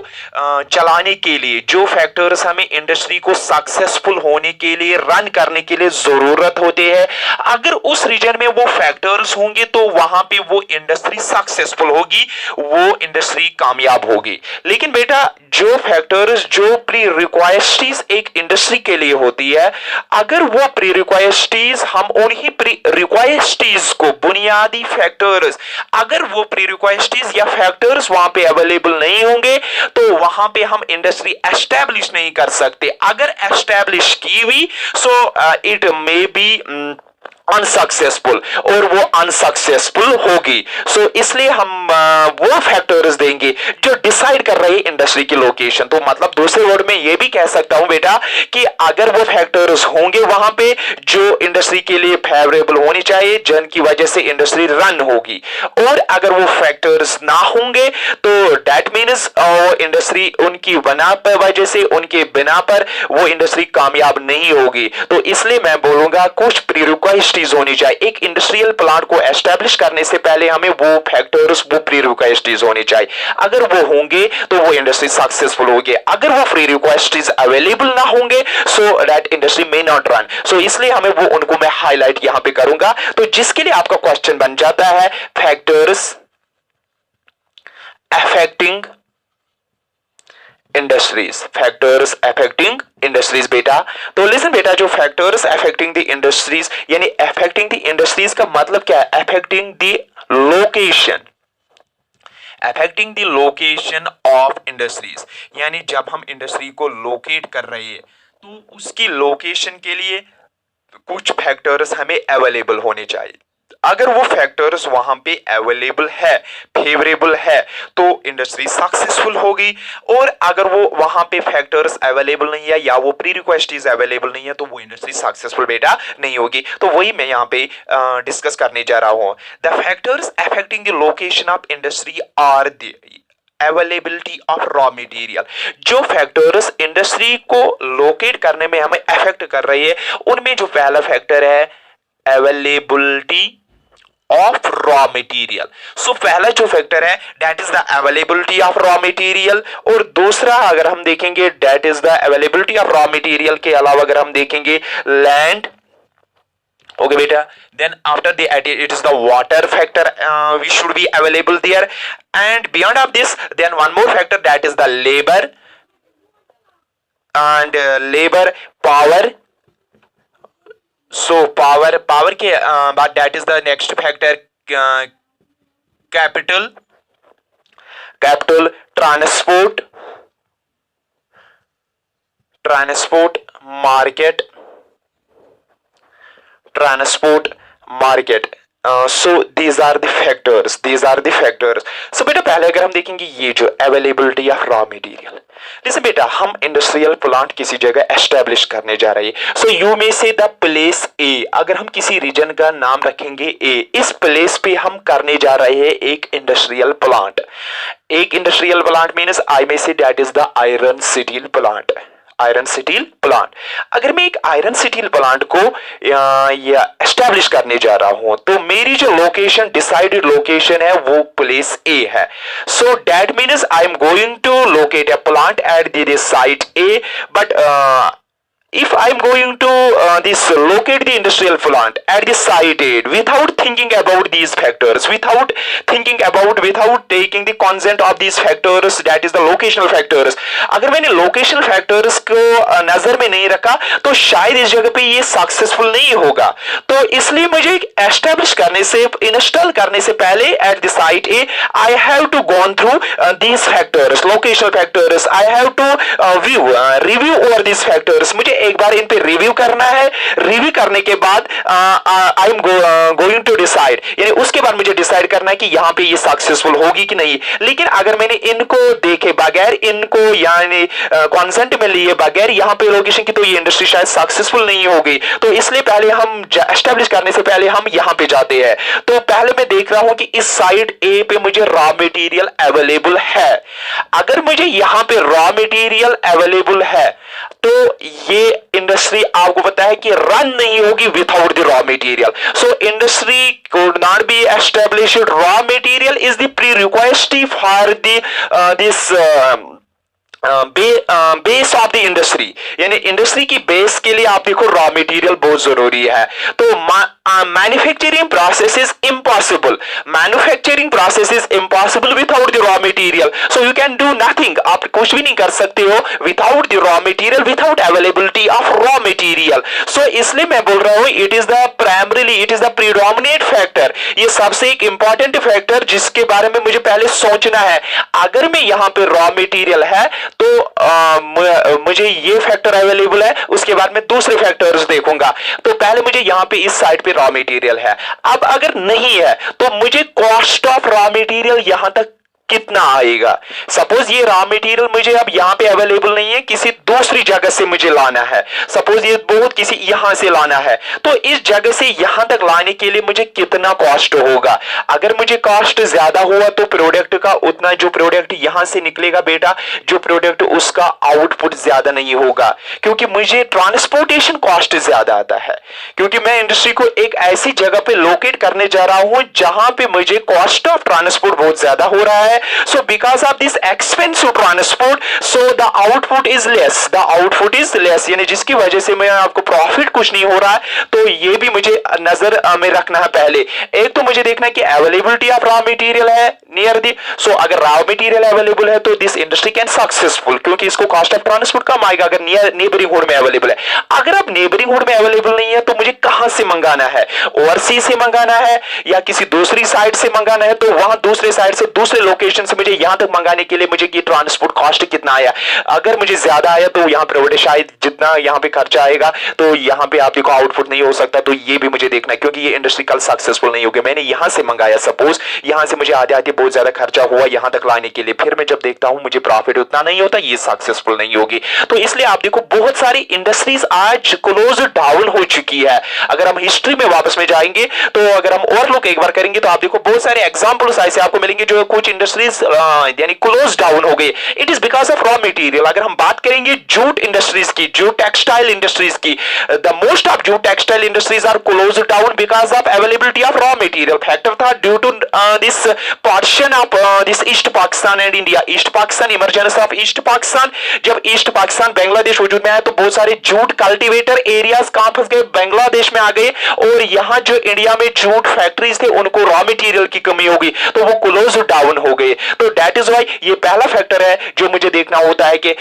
चलाने के लिए, जो फैक्टर्स हमें इंडस्ट्री को सक्सेसफुल होने के लिए, रन करने के लिए जरूरत होते हैं, अगर उस रीजन में वो फैक्टर्स होंगे तो वहां पे वो इंडस्ट्री सक्सेसफुल होगी, वो इंडस्ट्री कामयाब होगी। लेकिन बेटा जो फैक्टर्स, जो प्री रिक्वायर्ड एक इंडस्ट्री के लिए होती है, अगर वो प्री रिक्वायर्ड हम उन्हीं प्री रिक्वायर्ड को, बुनियादी फैक्टर्स, अगर वो प्री रिक्वायर्ड या फैक्टर्स वहां पे अवेलेबल नहीं होंगे तो वहां पे हम इंडस्ट्री एस्टैब्लिश नहीं कर सकते। अगर एस्टैब्लिश की हुई so it may be unsuccessful, और वो अनसक्सेसफुल होगी। सो इसलिए हम वो फैक्टर्स देंगे जो डिसाइड कर रहे हैं इंडस्ट्री की लोकेशन। तो मतलब दूसरे वर्ड में ये भी कह सकता हूं बेटा कि अगर वो फैक्टर्स होंगे वहां पे जो इंडस्ट्री के लिए फेवरेबल होनी चाहिए, जिनकी वजह से इंडस्ट्री रन होगी, और अगर वो फैक्टर्स ना होंगे तो दैट मीन्स इंडस्ट्री उनकी बना पर वजह से, उनके बिना पर वो इंडस्ट्री कामयाब नहीं होगी। तो इसलिए मैं बोलूंगा कुछ प्रीरिक्वाइजिट होनी चाहिए। एक इंडस्ट्रियल प्लांट को एस्टैब्लिश करने से पहले हमें वो फैक्टर्स, वो प्रीरिक्वाइजिट होनी चाहिए। अगर वो होंगे तो वो इंडस्ट्री सक्सेसफुल होगी। अगर वो प्रीरिक्वाइजिट अवेलेबल ना होंगे so that industry may not run. So इसलिए हमें वो उनको मैं हाईलाइट यहां पे करूंगा। तो जिसके लिए आपका क्वेश्चन बन जाता है factors affecting industries, factors affecting industries बेटा। तो लिसन बेटा, जो फैक्टर्स अफेक्टिंग द इंडस्ट्रीज यानी अफेक्टिंग द इंडस्ट्रीज का मतलब क्या है? Affecting the location, affecting the location of industries, यानी जब हम इंडस्ट्री को लोकेट कर रहे हैं तो उसकी लोकेशन के लिए कुछ फैक्टर्स हमें अवेलेबल होने चाहिए। अगर वो फैक्टर्स वहां पे अवेलेबल है, फेवरेबल है, तो इंडस्ट्री सक्सेसफुल होगी। और अगर वो वहां पे फैक्टर्स अवेलेबल नहीं है या वो प्री रिक्वेस्टीज अवेलेबल नहीं है तो वो इंडस्ट्री सक्सेसफुल बेटा नहीं होगी। तो वही मैं यहाँ पे डिस्कस करने जा रहा हूं। The factors affecting the location of industry are the availability of raw material. जो फैक्टर्स इंडस्ट्री को लोकेट करने में हमें अफेक्ट कर रही है, उनमें जो पहला फैक्टर है अवेलेबिलिटी ऑफ रॉ मटेरियल। सो पहला जो फैक्टर है that is the availability of raw material, और दूसरा अगर हम देखेंगे that is the availability of raw material के अलावा अगर हम देखेंगे land, okay beta, then after the it is the water factor we should be available there, and beyond of this then one more factor that is the labor and labor power. So power के but that is the next factor capital transport market. So these are the factors. So बेटा पहले अगर हम देखेंगे ये जो availability of raw material, जैसे बेटा हम इंडस्ट्रियल प्लांट किसी जगह एस्टेब्लिश करने जा रहे हैं। सो यू में से द प्लेस ए, अगर हम किसी रीजन का नाम रखेंगे ए, इस प्लेस पे हम करने जा रहे हैं एक इंडस्ट्रियल प्लांट। एक इंडस्ट्रियल प्लांट मीन्स आई में say that is the iron steel plant. अगर मैं एक आयरन स्टील प्लांट को या एस्टैब्लिश करने जा रहा हूं तो मेरी जो लोकेशन, डिसाइडेड लोकेशन है वो प्लेस ए है। So that means I am going to locate a plant at this site A, but if I'm going to this locate the industrial plant at the site aid without thinking about these factors, without taking the consent of these factors, that is the locational factors, अगर मैंने locational factors को नजर में नहीं रखा तो शायद इस जगह पे ये सक्सेसफुल नहीं होगा। तो इसलिए मुझे एस्टेब्लिश करने से, इंस्टॉल करने से पहले at the site A I have to gone through these factors, locational factors, I have to review over these factors, मुझे एक बार इन पे रिव्यू करना है। रिव्यू करने के बाद I am going to decide, यानी उसके बाद मुझे डिसाइड करना है कि यहाँ पे ये सक्सेसफुल होगी कि नहीं। लेकिन अगर मैंने इनको देखे बगैर, इनको यानी कॉन्सेंट में लिए बगैर यहाँ पे लोकेशन की, तो ये इंडस्ट्री शायद सक्सेसफुल नहीं होगी। तो इसलिए पहले हम एस्टेब्लिश करने से पहले हम यहाँ पे जाते हैं। तो पहले मैं देख रहा हूं कि इस साइड ए पे मुझे रॉ मटेरियल अवेलेबल है। अगर मुझे यहाँ पे रॉ मटेरियल अवेलेबल है तो ये इंडस्ट्री आपको पता है कि रन नहीं होगी without the raw material. So industry could not be established. Raw material is the prerequisite for this base of the industry, यानी इंडस्ट्री की बेस के लिए आप देखो रॉ मटेरियल बहुत जरूरी है। तो manufacturing process is impossible, manufacturing process is impossible without the raw material. So you can do nothing, आप कुछ भी नहीं कर सकते हो without the raw material, without availability of raw material. So इसलिए मैं बोल रहा हूं it is the primarily, it is the predominate factor, ये सबसे एक इंपॉर्टेंट फैक्टर जिसके बारे में मुझे पहले सोचना है। अगर मैं यहाँ पे रॉ मटेरियल है तो मुझे ये फैक्टर अवेलेबल है, उसके बाद मैं दूसरे फैक्टर्स देखूंगा। तो पहले मुझे यहाँ पे इस साइड पे रॉ मटेरियल है। अब अगर नहीं है तो मुझे कॉस्ट ऑफ रॉ मटेरियल यहां तक कितना आएगा। सपोज ये रॉ मटेरियल मुझे अब यहाँ पे अवेलेबल नहीं है, किसी दूसरी जगह से मुझे लाना है। सपोज ये बहुत किसी यहां से लाना है, तो इस जगह से यहां तक लाने के लिए मुझे कितना कॉस्ट होगा। अगर मुझे कॉस्ट ज्यादा हुआ तो प्रोडक्ट का उतना, जो प्रोडक्ट यहां से निकलेगा बेटा, जो प्रोडक्ट उसका आउटपुट ज्यादा नहीं होगा, क्योंकि मुझे ट्रांसपोर्टेशन कॉस्ट ज्यादा आता है, क्योंकि मैं इंडस्ट्री को एक ऐसी जगह पे लोकेट करने जा रहा हूं जहां पे मुझे कॉस्ट ऑफ ट्रांसपोर्ट बहुत ज्यादा हो रहा है। So because of this expensive transport, so the output is less, the output is less, यानी जिसकी वजह से मैं आपको प्रॉफिट कुछ नहीं हो रहा है। तो ये भी मुझे नजर में रखना है। पहले एक तो मुझे देखना है कि अवेलेबिलिटी ऑफ रॉ मटेरियल है नियर दी। सो अगर रॉ मटेरियल अवेलेबल है तो दिस इंडस्ट्री कैन सक्सेसफुल, क्योंकि इसको कॉस्ट ऑफ ट्रांसपोर्ट कम आएगा अगर नियर नेबरिंग हुड में अवेलेबल है। अगर अब नेबरिंग हुड में अवेलेबल नहीं है तो मुझे कहां से मंगाना है, ओवरसीज से मंगाना है या किसी दूसरी साइड से मंगाना है, तो वहां दूसरे साइड से, दूसरे लोकेशन से मुझे यहां तक मंगाने के लिए मुझे ये ट्रांसपोर्ट कॉस्ट कितना आया। अगर मुझे ज्यादा आया तो यहां पर शायद जितना यहां पे खर्चा आएगा तो यहां पे आप देखो आउटपुट नहीं हो सकता। तो ये भी मुझे देखना है, क्योंकि ये इंडस्ट्री कल सक्सेसफुल नहीं होगी। मैंने यहां से मंगाया, सपोज यहां से मुझे आते आते बहुत ज्यादा खर्चा हुआ यहां तक लाने के लिए, फिर मैं जब देखता हूं मुझे प्रॉफिट उतना नहीं होता, ये सक्सेसफुल नहीं होगी। तो इसलिए आप देखो बहुत सारी इंडस्ट्रीज आज क्लोज डाउन हो चुकी है। अगर हम हिस्ट्री में वापस में जाएंगे तो अगर हम और लोग एक बार करेंगे तो आप देखो बहुत सारे एग्जांपल्स ऐसे आपको मिलेंगे जो कुछ इंडस्ट्रीज यानी क्लोज डाउन हो गई। It is because of raw material. अगर हम बात करेंगे जूट इंडस्ट्रीज की, जूट टेक्सटाइल इंडस्ट्रीज की, the most of jute textile industries are close down because of availability of raw material. Factor था due to this partition of this East Pakistan and India, East Pakistan, emergence of East Pakistan. जब East Pakistan Bangladesh वजूद में आया तो बहुत सारे jute cultivator areas कहां फंस गए, बांग्लादेश में आ गए, और यहां जो इंडिया में जूट फैक्ट्रीज थे उनको रॉ मटेरियल की कमी होगी तो वो क्लोज डाउन हो गए। तो दैट इज व्हाई ये पहला फैक्टर है जो मुझे देखना होता है कि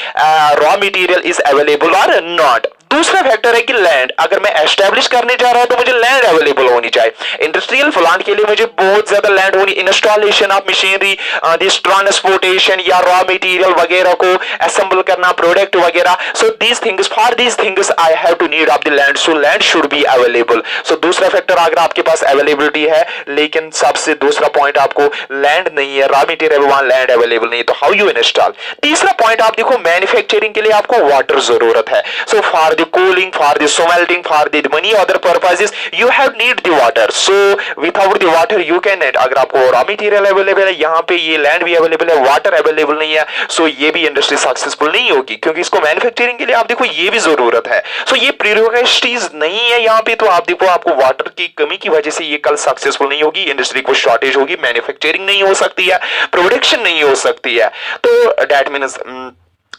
रॉ मटेरियल इज अवेलेबल और नॉट। दूसरा फैक्टर है कि लैंड, अगर मैं एस्टेब्लिश करने जा रहा हूं तो मुझे लैंड अवेलेबल होनी चाहिए। इंडस्ट्रियल प्लांट के लिए मुझे बहुत ज्यादा लैंड होनी, installation of machinery, this transportation या रॉ मटेरियल वगैरह को असेंबल करना, प्रोडक्ट वगैरह। So these things, for these things I have to need of the land, so land should be available. So दूसरा फैक्टर, अगर आपके पास अवेलेबिलिटी है लेकिन सबसे दूसरा पॉइंट आपको लैंड नहीं है, रॉ मटेरियल वहां लैंड अवेलेबल नहीं, तो हाउ यू इंस्टॉल। तीसरा पॉइंट आप देखो मैन्युफैक्चरिंग के लिए आपको वाटर जरूरत है। So for the cooling, for the smelting, for the many other purposes you have need the water. So without the water you cannot। अगर आपको रॉ मटेरियल अवेलेबल है, यहाँ पे ये लैंड भी अवेलेबल है, वाटर अवेलेबल नहीं है, सो ये भी इंडस्ट्री सक्सेसफुल नहीं होगी, क्योंकि इसको मैन्युफैक्चरिंग के लिए आप देखो ये भी जरूरत है। सो ये प्रीरिक्विजिट्स नहीं है यहाँ पे, तो आप देखो आपको वाटर की कमी की वजह से ये कल सक्सेसफुल नहीं होगी, इंडस्ट्री को शॉर्टेज होगी, मैन्युफैक्चरिंग नहीं हो सकती है, प्रोडक्शन नहीं हो सकती है। तो that means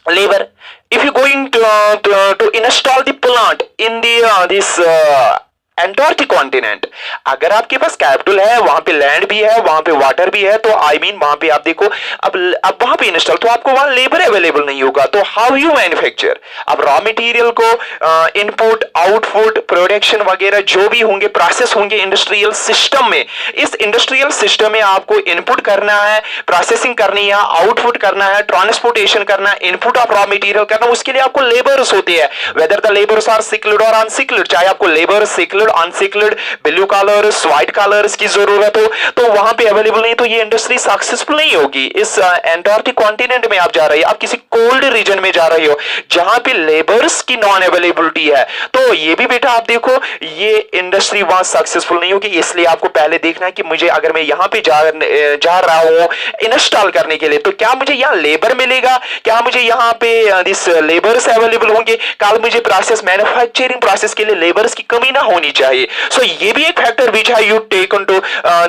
labor. If you're going to install the plant in the this Antarctic continent, अगर आपके पास कैपिटल है, वहां पे लैंड भी है, वहां पे वाटर भी है, तो आई मीन वहां पे आप देखो अब वहां पे इंस्टॉल, तो आपको वहां लेबर अवेलेबल नहीं होगा, तो हाउ यू मैन्युफैक्चर? अब रॉ मटेरियल को इनपुट आउटपुट प्रोडक्शन वगैरह जो भी होंगे प्रोसेस होंगे इंडस्ट्रियल सिस्टम में, इस इंडस्ट्रियल सिस्टम में आपको इनपुट करना है, प्रोसेसिंग करनी है, आउटपुट करना है, ट्रांसपोर्टेशन करना है, इनपुट ऑफ रॉ मटेरियल करना, उसके लिए आपको लेबर्स होते हैं, whether the labours are skilled और अनसिक्ल्ड, चाहे आपको labour skilled unskilled blue collars white collars की जरूरत हो, तो वहां पे अवेलेबल नहीं, तो ये इंडस्ट्री सक्सेसफुल नहीं होगी। इस एंटार्क्टिक कॉन्टिनेंट में आप जा रहे हो, आप किसी कोल्ड रीजन में जा रहे हो जहां पे लेबर्स की नॉन अवेलेबिलिटी है, तो ये भी बेटा आप देखो ये इंडस्ट्री वहां सक्सेसफुल नहीं होगी। इसलिए आपको पहले देखना है कि मुझे अगर मैं यहां पे जा रहा हूं इंस्टॉल करने के लिए, तो क्या मुझे यहां लेबर मिलेगा, क्या मुझे यहां पे दिस लेबर्स अवेलेबल होंगे, कल मुझे प्रोसेस मैन्युफैक्चरिंग प्रोसेस के लिए लेबर्स की कमी ना होनी चाहिए। सो ये भी एक फैक्टर विच है you taken to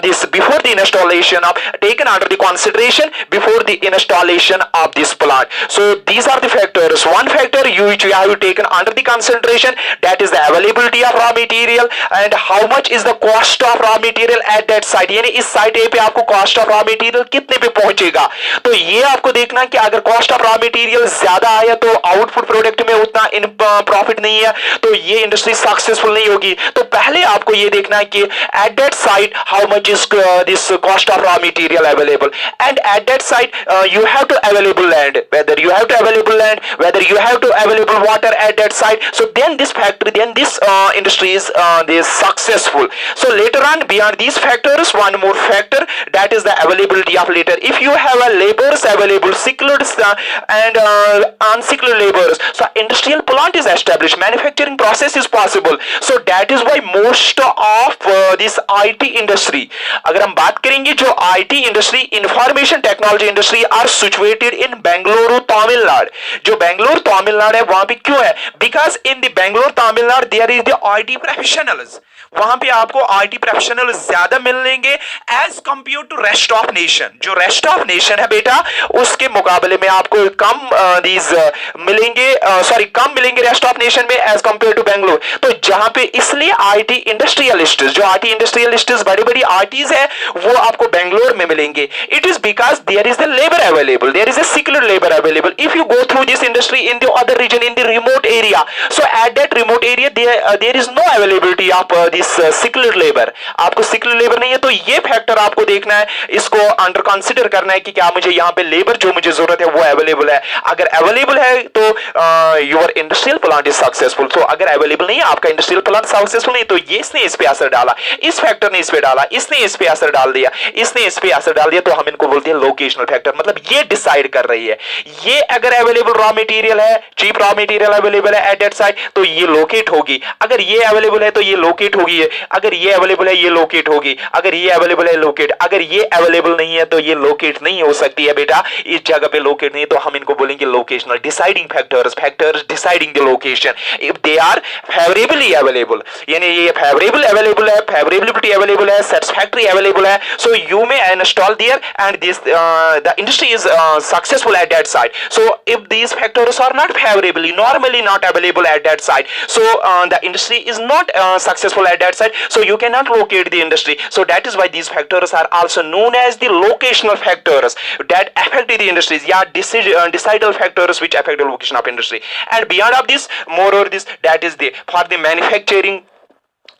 this before the installation of taken under the consideration before the installation of this plant. So these are the factors, one factor you which you have taken under the consideration, that is the availability of raw material and how much is the cost of raw material at that site, यानी इस site ए पे आपको cost of raw material कितने पे पहुंचेगा, तो ये आपको देखना कि अगर कॉस्ट ऑफ रॉ मटेरियल ज्यादा आया तो आउटपुट प्रोडक्ट में उतना इन प्रॉफिट नहीं है, तो ये इंडस्ट्री सक्सेसफुल नहीं होगी। तो पहले आपको ये देखना है कि at that site how much is this cost of raw material available, and at that site you have to available land, whether you have to available land, whether you have to available water at that site, so then this factory, then this industry is successful. So later on beyond these factors, one more factor, that is the availability of labor. If you have a laborers available, skilled and unskilled laborers, so industrial plant is established, manufacturing process is possible. So that is why most of this IT industry, अगर हम बात करेंगे जो IT industry information technology industry are situated in Bengaluru Tamil Nadu, जो बेंगलुरु तमिलनाडु है वहां पे क्यों है, because in the Bengaluru Tamil Nadu there is the IT professionals, वहां पे आपको IT प्रोफेशनल ज्यादा मिलेंगे as compare to rest of nation. जो रेस्ट ऑफ नेशन है बेटा उसके मुकाबले में आपको कम मिलेंगे, सॉरी कम मिलेंगे रेस्ट ऑफ नेशन में एज कंपेयर टू बेंगलुरु। तो जहां पे इसलिए IT इंडस्ट्रियलिस्ट, जो IT इंडस्ट्रियलिस्ट बड़ी बड़ी आरटीज है वो आपको बेंगलुरु में मिलेंगे। It is because there is the labour available, there is a skilled labour available. If you go through this industry in the other region in the remote area, so at that remote area there is no availability of skilled labour, आपको skilled labour नहीं है। तो ये factor आपको देखना है, इसको under consider करना है कि क्या मुझे यहाँ पे लेबर जो मुझे जरूरत है वो अवेलेबल है। अगर अवेलेबल है तो your industrial plant is successful. तो अगर अवेलेबल नहीं है आपका इंडस्ट्रियल प्लांट सक्सेसफुल नहीं, तो ये इसने इस पे असर डाला, इस फैक्टर ने इस पे डाला, इसने इस पे असर डाल दिया, इसने इस पे असर डाल दिया, तो हम इनको बोलते हैं लोकेशनल फैक्टर। मतलब ये डिसाइड कर रही है, ये अगर अवेलेबल रॉ मटेरियल है, चीप रॉ मटेरियल अवेलेबल है एट दैट साइट, तो ये लोकेट होगी। अगर ये अवेलेबल है तो ये लोकेट होगी, अगर ये अवेलेबल है ये लोकेट होगी, अगर ये अवेलेबल है लोकेट, अगर ये अवेलेबल नहीं है तो ये लोकेट नहीं हो सकती है बेटा, इस जगह पे लोकेट नहीं है, तो हम इनको बोलेंगे locational. Deciding factors, factors deciding the location, if they are favourably available, यानी ये फेवरेबल अवेलेबल है, फेवरेबिलिटी अवेलेबल है, सेटिस्फैक्टरी अवेलेबल है, so you may install there and this the industry is successful at that site. So if these factors are not favorably, normally not available at that site, so the industry is not successful at that site, so you cannot locate the industry. So that is why these factors are also known as the locational factors that affect the industries, yeah, decisional factors which affect the location of industry. And beyond of this, moreover this, that is the for the manufacturing,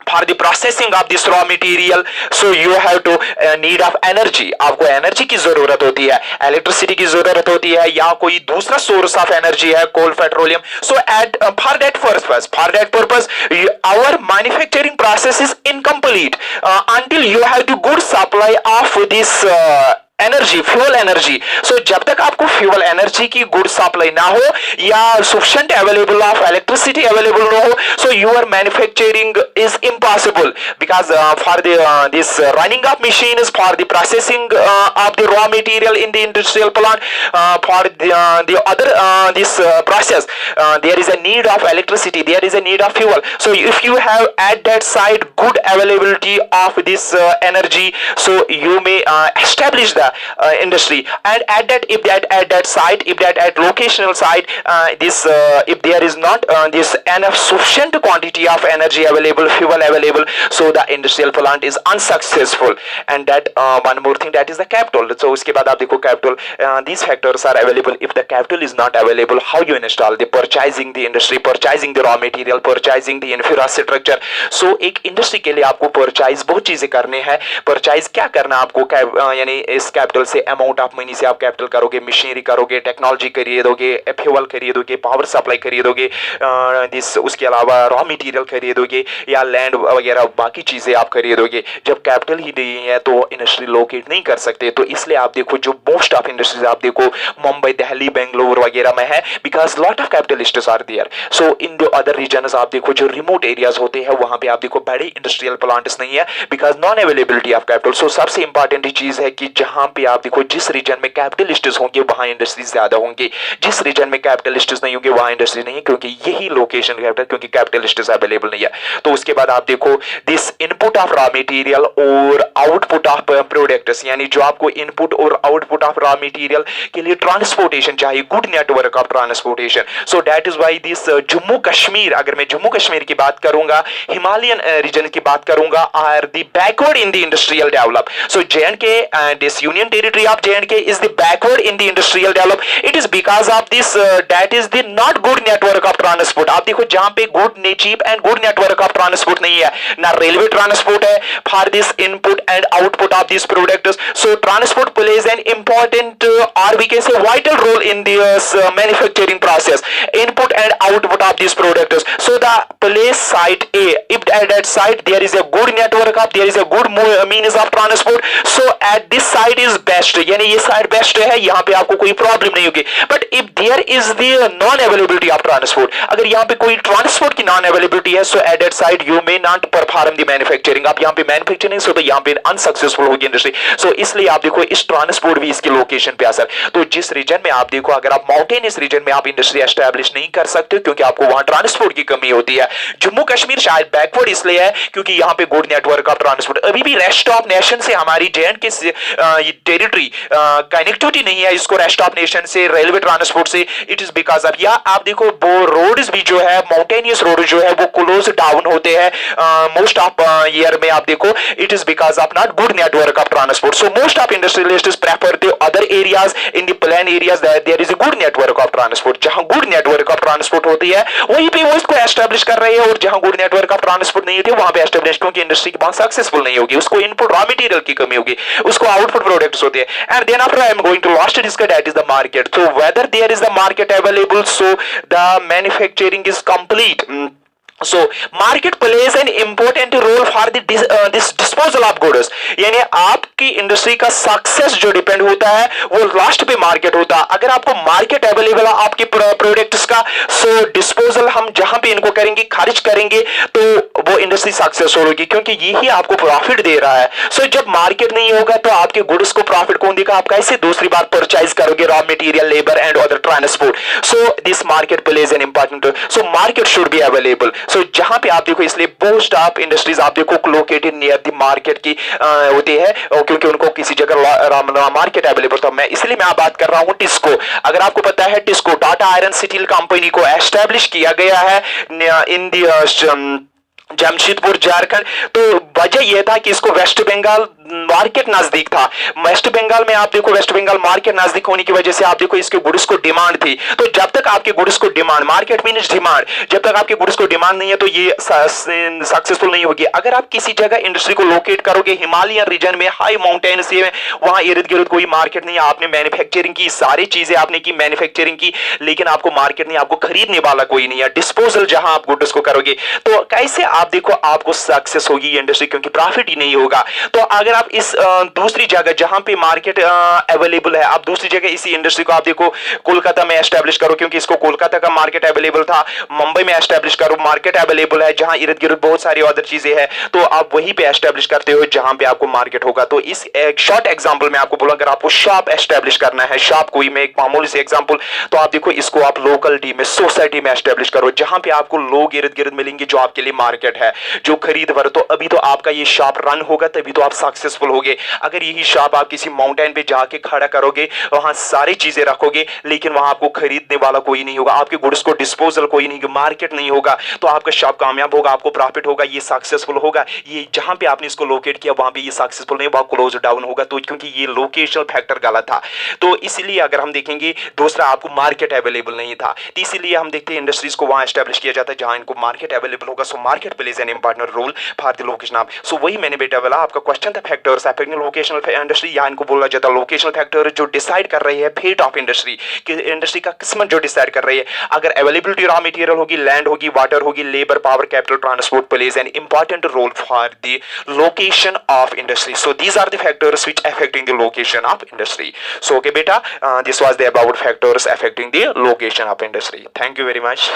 for the processing of this raw material, so you have to need of energy, आपको energy की जरूरत होती है, electricity की जरूरत होती है, या कोई दूसरा सोर्स ऑफ एनर्जी है, coal, petroleum. So at for that purpose our manufacturing process is incomplete until you have the good supply of this energy, fuel energy. So जब तक आपको फ्यूल एनर्जी की गुड सप्लाई ना हो या sufficient available of electricity available ना हो, so your manufacturing is impossible, because for this running of machine is for the processing of the raw material in the industrial plant, for the other this process there is a need of electricity, there is a need of fuel. So if you have eight that side good availability of this energy, so you may establish the industry. And at that site, if that at locational site, if there is not this enough sufficient quantity of energy available, fuel available, so the industrial plant is unsuccessful. And that one more thing, that is the capital. So उसके बाद आप देखो capital, these factors are available. If the capital is not available, how you install the purchasing the industry, purchasing the raw material, purchasing the infrastructure. So एक industry के लिए आपको purchase बहुत चीजें करने हैं. परचेज क्या करना आपको, यानी इस कैपिटल से अमाउंट ऑफ मनी से आप कैपिटल करोगे, मशीनरी करोगे, टेक्नोलॉजी खरीदोगे, फ्यूल खरीदोगे, पावर सप्लाई खरीदोगे, उसके अलावा रॉ मटेरियल खरीदोगे या लैंड वगैरह बाकी चीजें आप खरीदोगे. जब कैपिटल ही नहीं है तो इंडस्ट्री लोकेट नहीं कर सकते. तो इसलिए आप देखो जो मोस्ट ऑफ इंडस्ट्रीज आप देखो मुंबई, दिल्ली, बेंगलोर वगैरह में है, because lot of capitalists are there. So in the other regions आप देखो जो रिमोट एरियाज होते हैं वहां पे आप देखो बड़े इंडस्ट्रियल प्लांट्स नहीं है, because non availability of capital. So सबसे इंपॉर्टेंट चीज है कि जहां पे आप देखो जिस रीजन में कैपिटलिस्ट्स होंगे वहां इंडस्ट्रीज ज्यादा होंगे, जिस रीजन में कैपिटलिस्ट्स नहीं होंगे वहां इंडस्ट्री नहीं है, क्योंकि यही लोकेशन कैपिटल, क्योंकि कैपिटलिस्ट्स अवेलेबल नहीं है. तो उसके बाद आप देखो this input of raw material और आउटपुट ऑफ प्रोडक्ट्स, यानी जो आपको इनपुट और आउटपुट ऑफ रॉ मटेरियल के लिए ट्रांसपोर्टेशन चाहिए, good network of transportation. So that is why this Jammu Kashmir, अगर मैं जम्मू कश्मीर की बात करूंगा, हिमालयन रीजन की बात करूंगा, are the backward in the industrial develop. So J&K, this union territory of J&K is the backward in the industrial develop. It is because of this that is the not good network of transport. आप देखो जहां पे good cheap and good network of transport नहीं है, ना railway transport है for this input and output of this products. So transport plays an important or we can say vital role in this manufacturing process, input and output of these products. So the place site A, if at that site there is a good network of, there is a good means of transport, so at this site is best, यानी ये side best है, यहाँ पे आपको कोई problem नहीं होगी. But if there is the non availability of transport, अगर यहाँ पे कोई ट्रांसपोर्ट की नॉन अवेलेबिलिटी है, so at that side you may not perform the manufacturing. आप यहाँ पे मैन्युफैक्चरिंग सो तो यहाँ पे अनसक्सेसफुल होगी इंडस्ट्री. सो इसलिए आप देखो इस ट्रांसपोर्ट भी इसकी लोकेशन पे असर. तो जिस रीजन में आप देखो, अगर आप माउंटेनियस रीजन में आप इंडस्ट्री एस्टैब्लिश नहीं कर सकते क्योंकि आपको वहां ट्रांसपोर्ट की कमी होती है. जम्मू कश्मीर शायद बैकवर्ड इसलिए है क्योंकि यहाँ पे गुड नेटवर्क ऑफ ट्रांसपोर्ट. अभी भी रेस्ट ऑफ नेशन से हमारी J&K टेरिटरी कनेक्टिविटी नहीं है, इसको रेस्ट ऑफ नेशन से रेलवे ट्रांसपोर्ट से. इट इज बिकॉज ऑफ, या आप देखो वो रोड्स भी जो है माउंटेनियस रोड जो है वो क्लोज डाउन होते हैं मोस्ट ऑफ ईयर में. आप देखो it is because of not good network of transport. So most of industrialists prefer the other areas in the plain areas that there is a good network of transport. जहां good network of transport होती है वहीं पे वो इसको establish कर रहे हैं, और जहां good network of transport नहीं होती वहां पे एस्टैब्लिश, क्योंकि इंडस्ट्री की बहुत सक्सेसफुल नहीं होगी, उसको इनपुट रॉ मटेरियल की कमी होगी, उसको आउटपुट प्रोडक्ट्स होते हैं. And then after I am going to last discuss that is the market. So whether there is the market available, so the manufacturing is complete. So market plays an important role for this disposal of goods. यानी आपकी industry का success जो depend होता है वो last पे market होता है. अगर आपको मार्केट अवेलेबल है आपके प्रोडक्ट्स का, सो डिस्पोजल हम जहां पे इनको करेंगे, खारिज करेंगे, तो वो इंडस्ट्री सक्सेसफुल होगी, क्योंकि यही आपको प्रॉफिट दे रहा है. सो जब मार्केट नहीं होगा तो आपके गुड्स को प्रॉफिट कौन देगा? आप कैसे दूसरी बार परचेज करोगे raw material, labour and other transport. So this market plays an important role. So market should be available. So जहां पे आप देखो, इसलिए मोस्ट ऑफ इंडस्ट्रीज आप देखो लोकेटेड नियर द मार्केट की होती है, क्योंकि उनको किसी जगह मार्केट अवेलेबल. तो इसलिए मैं बात कर रहा हूं टिस्को. अगर आपको पता है TISCO Tata iron steel company को एस्टैब्लिश किया गया है इन द जमशेदपुर झारखंड. तो वजह यह था कि इसको वेस्ट बंगाल मार्केट नजदीक था. वेस्ट बंगाल में आप देखो, वेस्ट बंगाल मार्केट नजदीक होने की वजह से आप देखो इसके गुड्स को डिमांड थी. तो जब तक आपके गुड्स को डिमांड, मार्केट मींस डिमांड, जब तक आपके गुड्स को डिमांड नहीं है तो ये सक्सेसफुल नहीं होगी. अगर आप किसी जगह इंडस्ट्री को लोकेट करोगे हिमालयन रीजन में, हाई माउंटेन से, वहां इर्द गिर्द कोई मार्केट नहीं है, आपने मैन्युफैक्चरिंग की, सारी चीजें आपने की, मैन्युफैक्चरिंग की, लेकिन आपको मार्केट नहीं, आपको खरीदने वाला कोई नहीं है, डिस्पोजल जहां आप गुड्स को करोगे, तो कैसे आप देखो आपको सक्सेस होगी इंडस्ट्री, क्योंकि प्रॉफिट ही नहीं होगा. तो अगर आप इस दूसरी जगह जहां पे मार्केट अवेलेबल है, आप दूसरी जगह इसी इंडस्ट्री को आप देखो कोलकाता में एस्टैब्लिश करो, क्योंकि इसको कोलकाता का मार्केट अवेलेबल था. मुंबई में एस्टैब्लिश करो, मार्केट अवेलेबल है, जहां इर्द गिर्द बहुत सारी अदर चीजें हैं, तो आप वहीं पे एस्टैब्लिश करते हो जहां पे आपको मार्केट होगा. तो इस एक शॉर्ट एग्जांपल में आपको बोला, अगर आपको शॉप एस्टैब्लिश करना है, शॉप कोई में एक मामूली से एग्जांपल, तो आप देखो इसको आप लोकलिटी में, सोसाइटी में एस्टैब्लिश करो, जहां पे आपको लोग इर्द गिर्द मिलेंगे जो आपके लिए मार्केट मार्केट है, जो खरीद पर, तो अभी तो आपका ये शॉप रन होगा, तभी तो आप सक्सेसफुल होगे। अगर यही शॉप आप किसी माउंटेन पे जाके खड़ा करोगे, वहां सारी चीजें रखोगे, लेकिन वहां आपको खरीदने वाला कोई नहीं होगा, आपके गुड्स को डिस्पोजल कोई नहीं, मार्केट नहीं होगा, तो आपका शॉप कामयाब होगा, आपको प्रॉफिट होगा, ये सक्सेसफुल होगा। ये जहां पे आपने इसको लोकेट किया वहां पे ये सक्सेसफुल नहीं, वहां क्लोज डाउन होगा। तो क्योंकि ये लोकेशनल फैक्टर गलत था, तो इसलिए अगर हम देखेंगे दूसरा, आपको मार्केट अवेलेबल नहीं था, तो इसीलिए हम देखते हैं इंडस्ट्रीज को वहां एस्टेब्लिश किया जाता है जहां इनको मार्केट अवेलेबल होगा। So market plays an important role for the location of. So वही मैंने बेटा बोला, आपका क्वेश्चन था फैक्टर्स अफेक्टिंग लोकेशनल इंडस्ट्री, या इनको बोला जाता है लोकेशनल फैक्टर जो डिसाइड कर रहे हैं फेट ऑफ इंडस्ट्री, कि इंडस्ट्री का किस्मत जो डिसाइड कर रही है। अगर अवेलेबिलिटी रॉ मटेरियल होगी, लैंड होगी, वाटर होगी, labour, power, capital, transport plays an important role for the location of industry. So these are the factors which affecting the location of industry. So okay beta, this was the about factors affecting the location of industry. Thank you very much.